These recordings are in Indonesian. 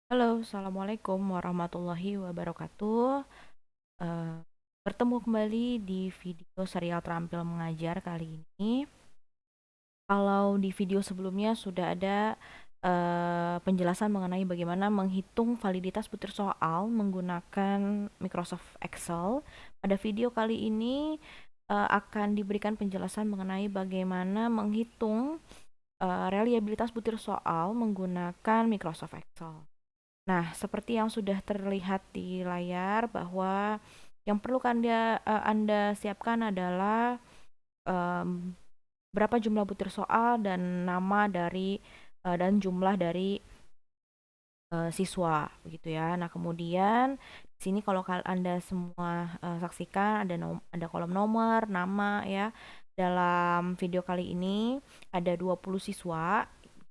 Halo, Assalamualaikum warahmatullahi wabarakatuh. Eh, Bertemu kembali di video serial Terampil Mengajar kali ini. Kalau di video sebelumnya sudah ada penjelasan mengenai bagaimana menghitung validitas butir soal menggunakan Microsoft Excel. Pada video kali ini akan diberikan penjelasan mengenai bagaimana menghitung reliabilitas butir soal menggunakan Microsoft Excel. Nah, seperti yang sudah terlihat di layar bahwa yang perlu Anda siapkan adalah em, berapa jumlah butir soal dan nama dari dan jumlah dari siswa begitu ya. Nah, kemudian di sini kalau Anda semua saksikan ada kolom nomor, nama ya. Dalam video kali ini ada 20 siswa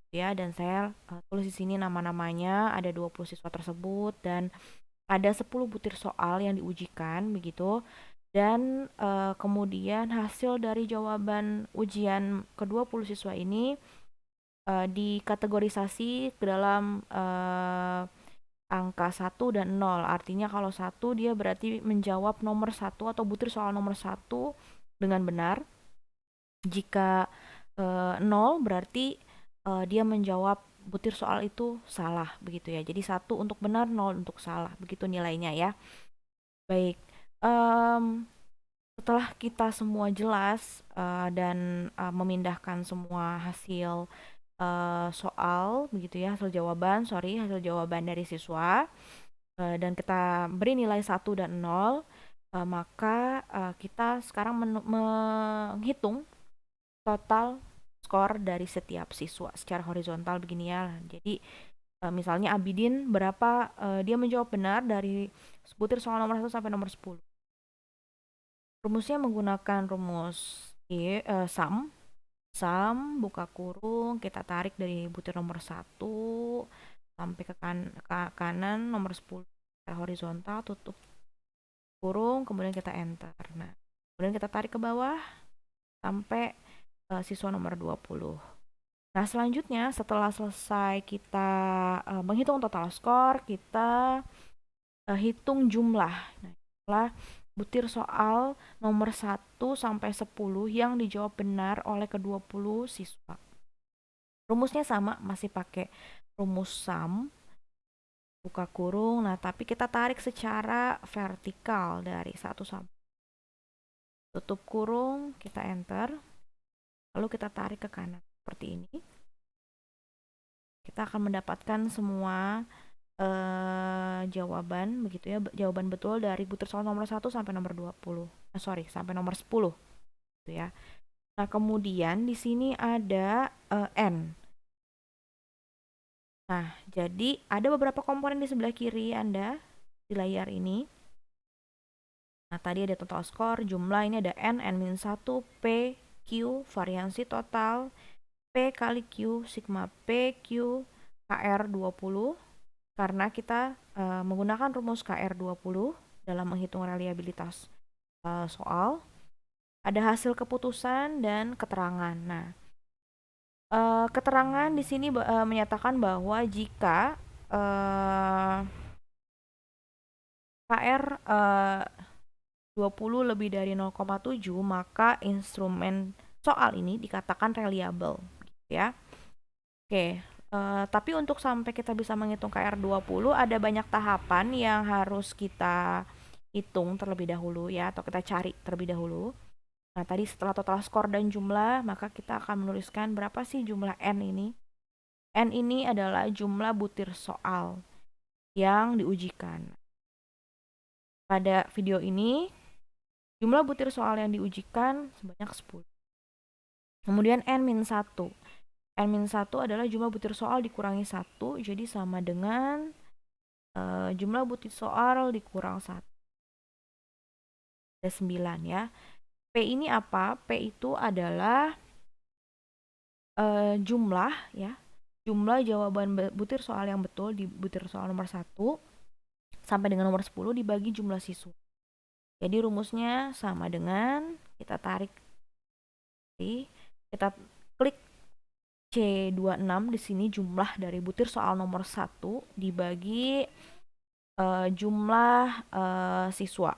ya, dan saya tulis di sini nama-namanya. Ada 20 siswa tersebut dan ada 10 butir soal yang diujikan begitu. Dan kemudian hasil dari jawaban ujian ke-20 siswa ini dikategorisasi ke dalam angka 1 dan 0. Artinya kalau 1 dia berarti menjawab nomor 1 atau butir soal nomor 1 dengan benar. Jika 0 berarti dia menjawab butir soal itu salah begitu ya. Jadi 1 untuk benar, 0 untuk salah. Begitu nilainya ya. Baik. Setelah kita semua jelas dan memindahkan semua hasil soal begitu ya, hasil jawaban dari siswa, dan kita beri nilai 1 dan 0, maka kita sekarang menghitung total skor dari setiap siswa secara horizontal begini ya. Jadi misalnya Abidin berapa dia menjawab benar dari butir soal nomor 1 sampai nomor 10. Rumusnya menggunakan rumus sum. Sum, buka kurung, kita tarik dari butir nomor 1 sampai ke kanan nomor 10 secara horizontal, tutup kurung, kemudian kita enter. Nah, kemudian kita tarik ke bawah sampai siswa nomor 20. Nah, selanjutnya setelah selesai kita menghitung total skor, kita hitung jumlah. Nah, jumlah butir soal nomor 1 sampai 10 yang dijawab benar oleh ke-20 siswa. Rumusnya sama, masih pakai rumus sum, buka kurung. Nah, tapi kita tarik secara vertikal dari 1 sampai tutup kurung, kita enter. Lalu kita tarik ke kanan seperti ini. Kita akan mendapatkan semua jawaban begitu ya, jawaban betul dari butir soal nomor 1 sampai nomor 20. Sampai nomor 10 gitu ya. Nah, kemudian di sini ada N. Nah, jadi ada beberapa komponen di sebelah kiri Anda di layar ini. Nah, tadi ada total skor, jumlah ini ada N-1, P, Q, variansi total, P kali Q, sigma P, Q, KR 20. Karena kita menggunakan rumus KR 20 dalam menghitung reliabilitas soal. Ada hasil keputusan dan keterangan. Nah, keterangan di sini menyatakan bahwa jika KR 20 lebih dari 0,7, maka instrumen soal ini dikatakan reliable ya. Oke, tapi untuk sampai kita bisa menghitung KR 20 ada banyak tahapan yang harus kita hitung terlebih dahulu ya, atau kita cari terlebih dahulu. Nah, tadi setelah total skor dan jumlah, maka kita akan menuliskan berapa sih jumlah N ini. N ini adalah jumlah butir soal yang diujikan. Pada video ini, jumlah butir soal yang diujikan sebanyak 10. Kemudian N-1. N-1 adalah jumlah butir soal dikurangi 1, jadi sama dengan jumlah butir soal dikurang 1. Ada 9 ya. P ini apa? P itu adalah jumlah ya. Jumlah jawaban butir soal yang betul di butir soal nomor 1 sampai dengan nomor 10 dibagi jumlah siswa. Jadi rumusnya sama dengan kita tarik, kita klik C26 di sini jumlah dari butir soal nomor 1 dibagi jumlah siswa.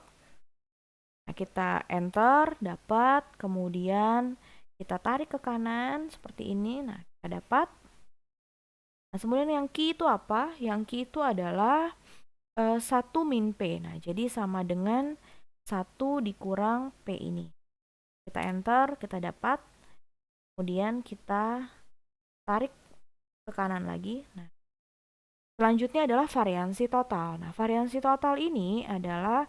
Nah, kita enter, dapat, kemudian kita tarik ke kanan seperti ini. Nah, kita dapat. Nah, kemudian yang Q itu apa? Yang Q itu adalah 1 min P. Nah, jadi sama dengan 1 dikurang P ini. Kita enter, kita dapat. Kemudian kita tarik ke kanan lagi. Nah, selanjutnya adalah variansi total. Nah, variansi total ini adalah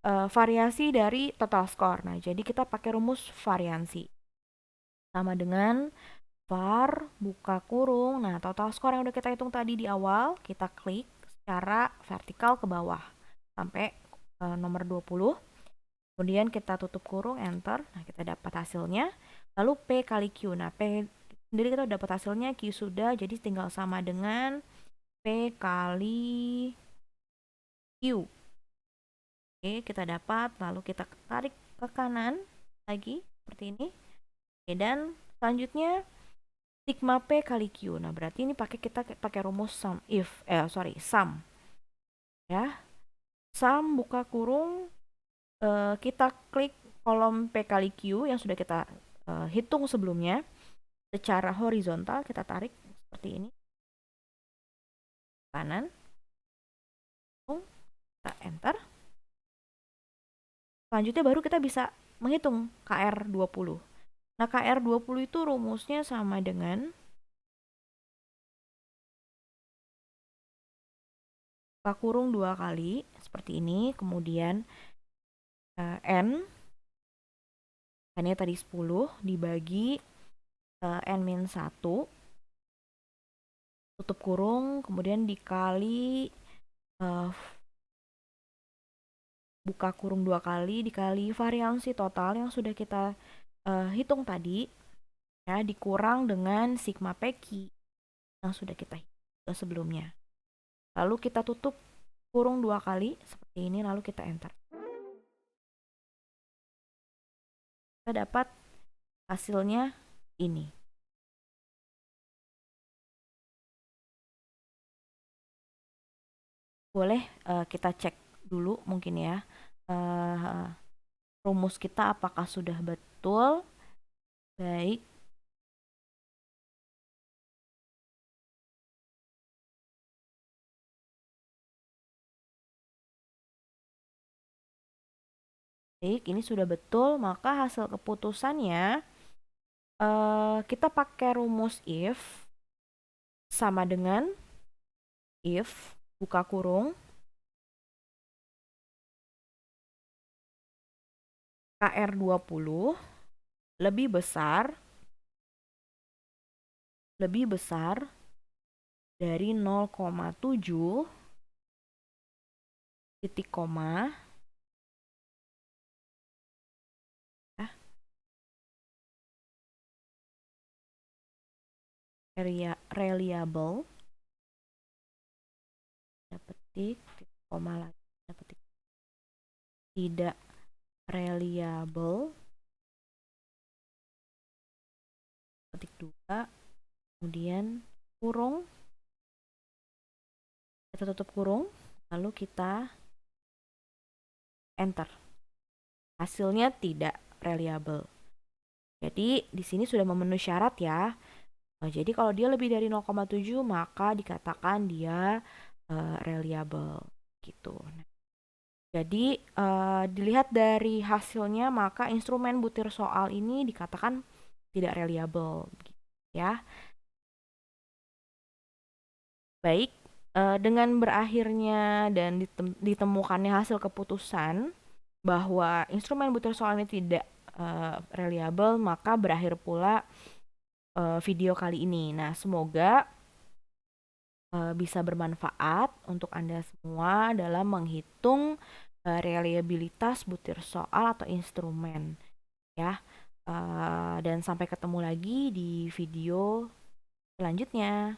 variasi dari total skor. Nah, jadi kita pakai rumus variansi. Sama dengan var buka kurung. Nah, total skor yang udah kita hitung tadi di awal, kita klik secara vertikal ke bawah sampai nomor 20. Kemudian kita tutup kurung, enter. Nah, kita dapat hasilnya. Lalu P kali Q. Nah, P sendiri kita dapat hasilnya, Q sudah, jadi tinggal sama dengan P kali Q. Oke, kita dapat, lalu kita tarik ke kanan lagi, seperti ini. Oke, dan selanjutnya sigma P kali Q. Nah, berarti ini kita pakai rumus sum sum. Ya. Sum buka kurung, kita klik kolom P kali Q yang sudah kita hitung sebelumnya. Secara horizontal kita tarik seperti ini. Kanan. Kita enter. Selanjutnya baru kita bisa menghitung KR20. Nah, KR20 itu rumusnya sama dengan buka kurung 2 kali seperti ini, kemudian N N-nya tadi 10 dibagi N-1, tutup kurung, kemudian dikali buka kurung 2 kali dikali variansi total yang sudah kita hitung tadi, ya, dikurang dengan sigma PQ yang sudah kita hitung sebelumnya. Lalu kita tutup kurung 2 kali seperti ini, lalu kita enter. Kita dapat hasilnya ini. Boleh kita cek dulu mungkin ya, rumus kita apakah sudah betul. Baik. Baik, ini sudah betul, maka hasil keputusannya kita pakai rumus if sama dengan if buka kurung KR20 lebih besar dari 0,7 titik koma reliable, petik koma lagi, petik tidak reliable, petik 2, kemudian kurung, kita tutup kurung, lalu kita enter. Hasilnya tidak reliable. Jadi di sini sudah memenuhi syarat ya. Jadi kalau dia lebih dari 0,7 maka dikatakan dia reliable gitu. Jadi dilihat dari hasilnya maka instrumen butir soal ini dikatakan tidak reliable ya. Baik, dengan berakhirnya dan ditemukannya hasil keputusan bahwa instrumen butir soal ini tidak reliable, maka berakhir pula video kali ini. Nah, semoga bisa bermanfaat untuk Anda semua dalam menghitung reliabilitas butir soal atau instrumen ya. Dan sampai ketemu lagi di video selanjutnya.